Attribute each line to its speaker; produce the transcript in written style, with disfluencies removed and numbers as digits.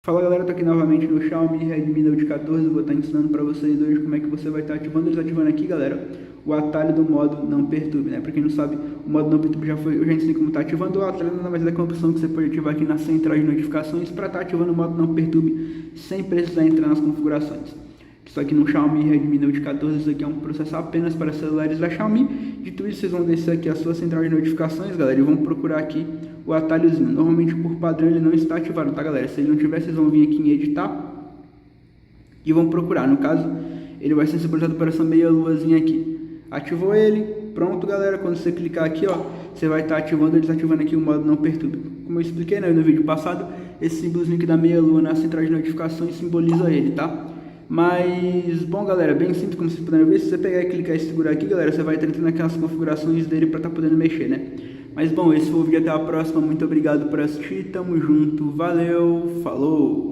Speaker 1: Fala galera, tô aqui novamente no Xiaomi Redmi Note 14, vou estar ensinando para vocês hoje como é que você vai estar ativando. Eles ativando aqui, galera, o atalho do modo não perturbe, né? Para quem não sabe, o modo não perturbe eu já ensinei como tá ativando o atalho, mas é uma opção que você pode ativar aqui na central de notificações para estar ativando o modo não perturbe sem precisar entrar nas configurações. Isso aqui no Xiaomi Redmi Note 14, isso aqui é um processo apenas para celulares da Xiaomi. Dito isso, vocês vão descer aqui a sua central de notificações, galera, e vão procurar aqui o atalhozinho. Normalmente, por padrão, ele não está ativado, tá, galera? Se ele não tiver, vocês vão vir aqui em editar e vão procurar. No caso, ele vai ser simbolizado por essa meia luazinha aqui. Ativou ele, pronto, galera. Quando você clicar aqui, ó, você vai estar ativando ou desativando aqui o modo não perturbe. Como eu expliquei, né, no vídeo passado, esse símbolozinho aqui da meia lua na central de notificações simboliza ele, tá? Mas, bom galera, bem simples, como vocês puderam ver. Se você pegar e clicar e segurar aqui, galera, você vai estar entrando naquelas configurações dele para estar podendo mexer, né? Mas bom, esse foi o vídeo, até a próxima, muito obrigado por assistir, tamo junto, valeu, falou!